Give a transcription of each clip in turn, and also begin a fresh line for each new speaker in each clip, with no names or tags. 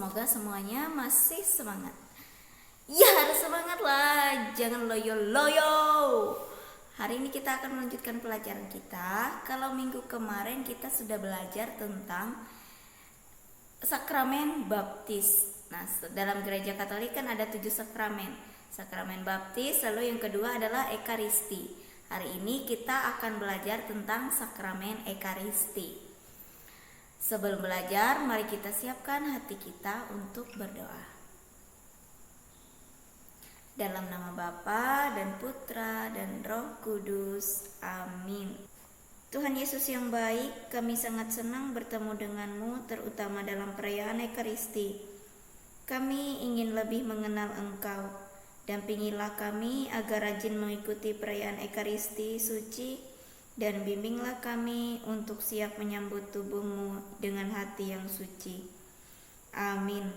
semoga semuanya masih semangat. Ya, harus semangat lah, jangan loyo-loyo. Hari ini kita akan melanjutkan pelajaran kita. Kalau minggu kemarin kita sudah belajar tentang sakramen baptis. Nah, dalam gereja Katolik kan ada 7 sakramen. Sakramen baptis, lalu yang kedua adalah ekaristi. Hari ini kita akan belajar tentang sakramen ekaristi. Sebelum belajar, mari kita siapkan hati kita untuk berdoa. Dalam nama Bapa dan Putra dan Roh Kudus. Amin. Tuhan Yesus yang baik, kami sangat senang bertemu denganmu, terutama dalam perayaan Ekaristi. Kami ingin lebih mengenal Engkau. Dampingilah kami agar rajin mengikuti perayaan Ekaristi suci, dan bimbinglah kami untuk siap menyambut tubuh-Mu dengan hati yang suci. Amin.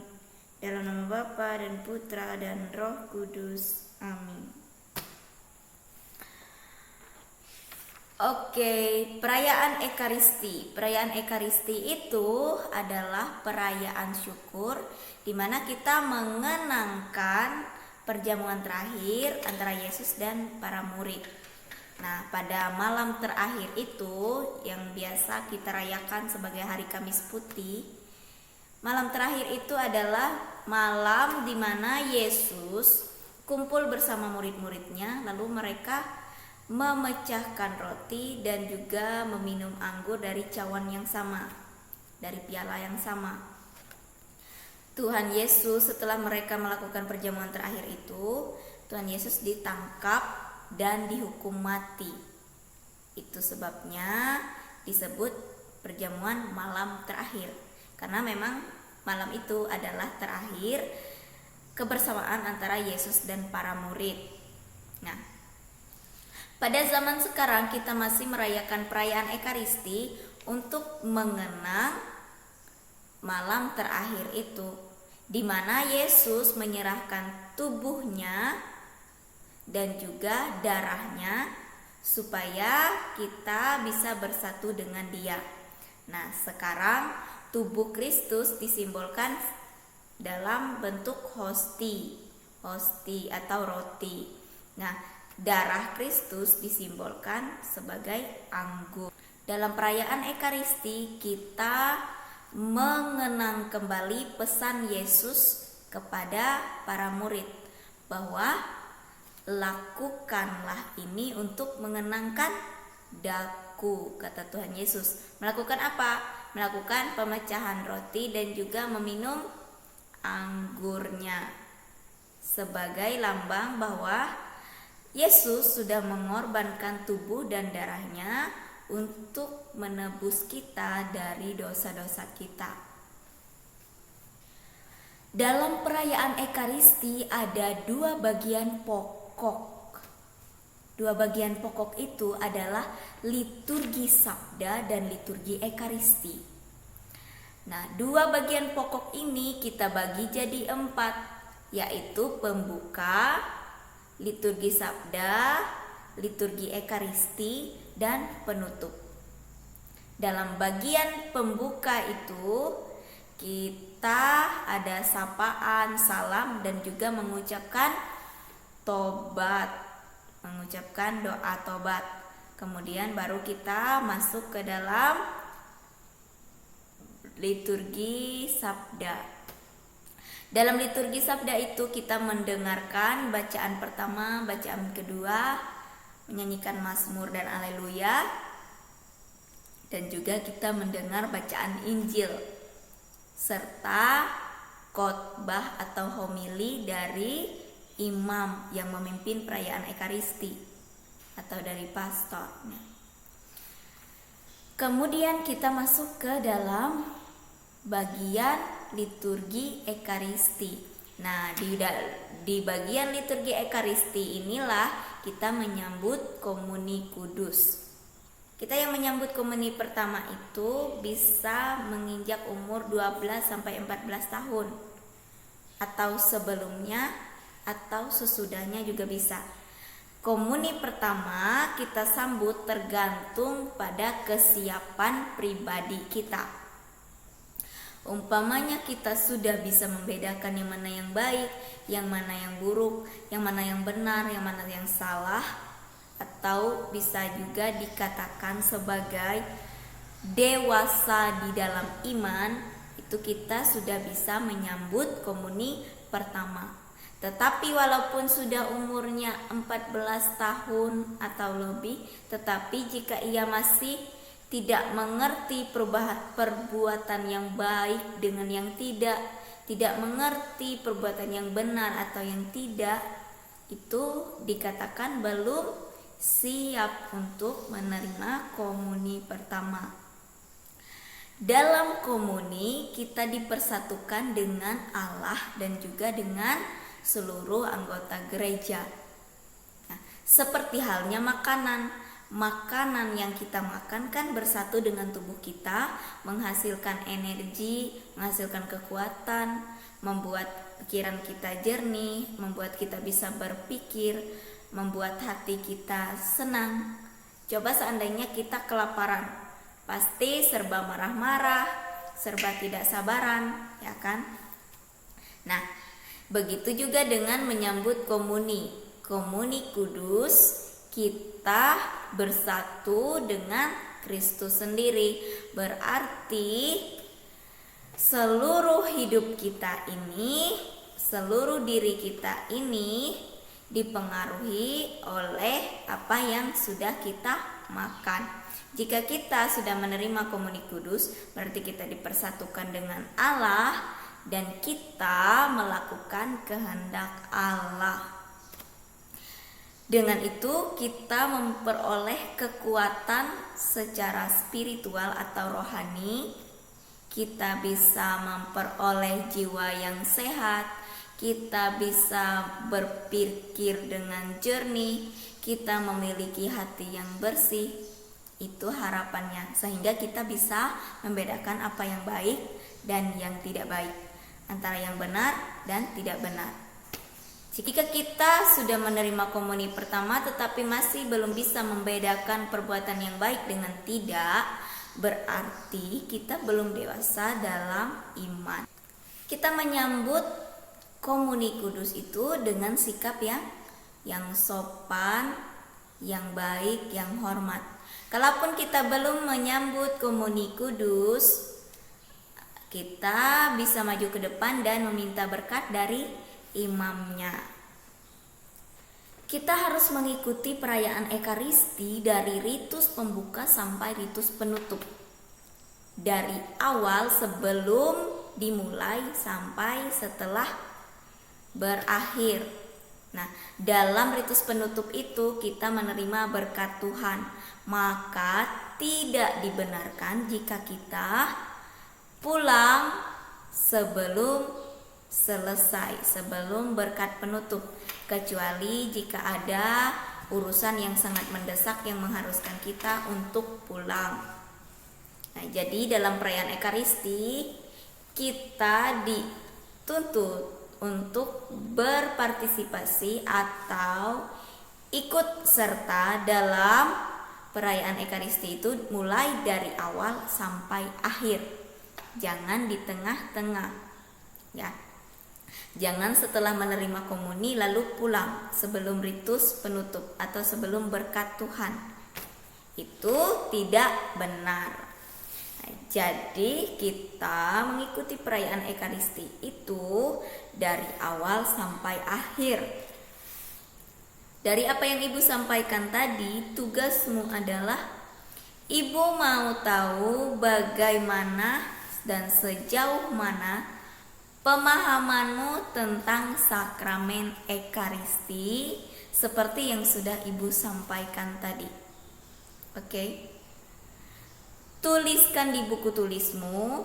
Dalam nama Bapa dan Putra dan Roh Kudus. Amin. Oke, perayaan Ekaristi. Perayaan Ekaristi itu adalah perayaan syukur di mana kita mengenangkan perjamuan terakhir antara Yesus dan para murid. Nah, pada malam terakhir itu yang biasa kita rayakan sebagai hari Kamis Putih, malam terakhir itu adalah malam di mana Yesus kumpul bersama murid-muridnya, lalu mereka memecahkan roti dan juga meminum anggur dari cawan yang sama, dari piala yang sama. Tuhan Yesus setelah mereka melakukan perjamuan terakhir itu, Tuhan Yesus ditangkap dan dihukum mati. Itu sebabnya disebut perjamuan malam terakhir, karena memang malam itu adalah terakhir kebersamaan antara Yesus dan para murid. Nah, pada zaman sekarang kita masih merayakan perayaan Ekaristi untuk mengenang malam terakhir itu, di mana Yesus menyerahkan tubuhnya dan juga darahnya supaya kita bisa bersatu dengan Dia. Nah, sekarang tubuh Kristus disimbolkan dalam bentuk hosti atau roti. Nah, darah Kristus disimbolkan sebagai anggur. Dalam perayaan Ekaristi kita mengenang kembali pesan Yesus kepada para murid bahwa lakukanlah ini untuk mengenangkan daku, kata Tuhan Yesus. Melakukan apa? Melakukan pemecahan roti dan juga meminum anggurnya sebagai lambang bahwa Yesus sudah mengorbankan tubuh dan darahnya untuk menebus kita dari dosa-dosa kita. Dalam perayaan Ekaristi ada 2 bagian pokok. 2 bagian pokok itu adalah liturgi sabda dan liturgi Ekaristi. Nah, 2 bagian pokok ini kita bagi jadi 4, yaitu pembuka, liturgi sabda, liturgi Ekaristi, dan penutup. Dalam bagian pembuka itu kita ada sapaan, salam, dan juga mengucapkan tobat, mengucapkan doa tobat. Kemudian baru kita masuk ke dalam liturgi sabda. Dalam liturgi sabda itu kita mendengarkan bacaan pertama, bacaan kedua, menyanyikan mazmur dan haleluya, dan juga kita mendengar bacaan Injil serta khotbah atau homili dari imam yang memimpin perayaan Ekaristi atau dari pastor. Kemudian kita masuk ke dalam bagian liturgi Ekaristi. Nah, di bagian liturgi Ekaristi inilah kita menyambut komuni kudus. Kita yang menyambut komuni pertama itu bisa menginjak umur 12-14 tahun, atau sebelumnya atau sesudahnya juga bisa. Komuni pertama kita sambut tergantung pada kesiapan pribadi kita. Umpamanya kita sudah bisa membedakan yang mana yang baik, yang mana yang buruk, yang mana yang benar, yang mana yang salah, atau bisa juga dikatakan sebagai dewasa di dalam iman, itu kita sudah bisa menyambut komuni pertama. Tetapi walaupun sudah umurnya 14 tahun atau lebih, tetapi jika ia masih tidak mengerti perbuatan yang baik dengan yang tidak mengerti perbuatan yang benar atau yang tidak, itu dikatakan belum siap untuk menerima komuni pertama. Dalam komuni kita dipersatukan dengan Allah dan juga dengan seluruh anggota gereja. Nah, seperti halnya makanan yang kita makan kan bersatu dengan tubuh kita, menghasilkan energi, menghasilkan kekuatan, membuat pikiran kita jernih, membuat kita bisa berpikir, membuat hati kita senang. Coba seandainya kita kelaparan, pasti serba marah-marah, serba tidak sabaran, ya kan? Nah, begitu juga dengan menyambut komuni kudus, kita bersatu dengan Kristus sendiri. Berarti seluruh hidup kita ini, seluruh diri kita ini dipengaruhi oleh apa yang sudah kita makan. Jika kita sudah menerima komuni kudus, berarti kita dipersatukan dengan Allah dan kita melakukan kehendak Allah. Dengan itu kita memperoleh kekuatan secara spiritual atau rohani. Kita bisa memperoleh jiwa yang sehat, kita bisa berpikir dengan jernih, kita memiliki hati yang bersih. Itu harapannya, sehingga kita bisa membedakan apa yang baik dan yang tidak baik, antara yang benar dan tidak benar. Jika kita sudah menerima komuni pertama tetapi masih belum bisa membedakan perbuatan yang baik dengan tidak, berarti kita belum dewasa dalam iman. Kita menyambut komuni kudus itu dengan sikap yang sopan, yang baik, yang hormat. Kalaupun kita belum menyambut komuni kudus, kita bisa maju ke depan dan meminta berkat dari imamnya. Kita harus mengikuti perayaan Ekaristi dari ritus pembuka sampai ritus penutup, dari awal sebelum dimulai sampai setelah berakhir. Nah, dalam ritus penutup itu kita menerima berkat Tuhan, maka tidak dibenarkan jika kita pulang sebelum selesai, sebelum berkat penutup, kecuali jika ada urusan yang sangat mendesak yang mengharuskan kita untuk pulang. Nah, jadi dalam perayaan Ekaristi kita dituntut untuk berpartisipasi atau ikut serta dalam perayaan Ekaristi itu mulai dari awal sampai akhir. Jangan di tengah-tengah, ya. Jangan setelah menerima komuni lalu pulang sebelum ritus penutup atau sebelum berkat Tuhan. Itu tidak benar. Nah, jadi kita mengikuti perayaan Ekaristi itu dari awal sampai akhir. Dari apa yang Ibu sampaikan tadi, tugasmu adalah Ibu mau tahu bagaimana dan sejauh mana pemahamanmu tentang sakramen Ekaristi seperti yang sudah Ibu sampaikan tadi. Oke. Tuliskan di buku tulismu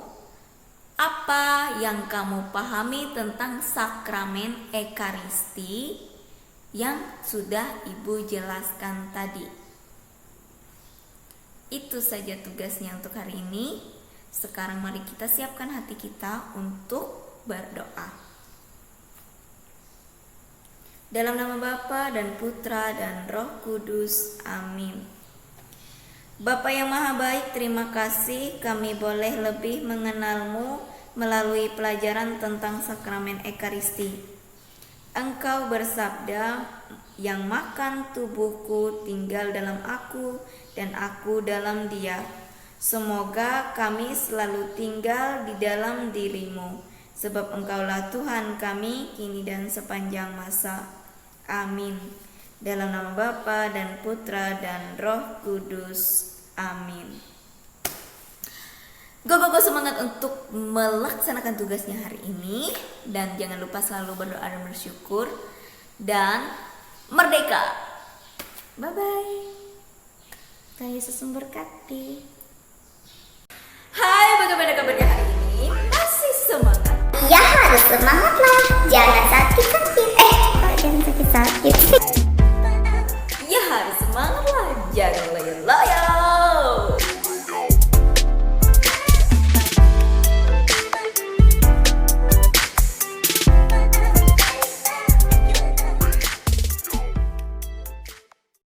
apa yang kamu pahami tentang sakramen Ekaristi yang sudah Ibu jelaskan tadi. Itu saja tugasnya untuk hari ini. Sekarang mari kita siapkan hati kita untuk berdoa. Dalam nama Bapa dan Putra dan Roh Kudus. Amin. Bapa yang Maha Baik, terima kasih kami boleh lebih mengenal-Mu melalui pelajaran tentang sakramen Ekaristi. Engkau bersabda, yang makan tubuhku tinggal dalam aku dan aku dalam dia. Semoga kami selalu tinggal di dalam dirimu, sebab engkaulah Tuhan kami kini dan sepanjang masa. Amin. Dalam nama Bapa dan Putra dan Roh Kudus. Amin. Go semangat untuk melaksanakan tugasnya hari ini. Dan jangan lupa selalu berdoa dan bersyukur. Dan merdeka. Bye-bye. Tuhan Yesus memberkati.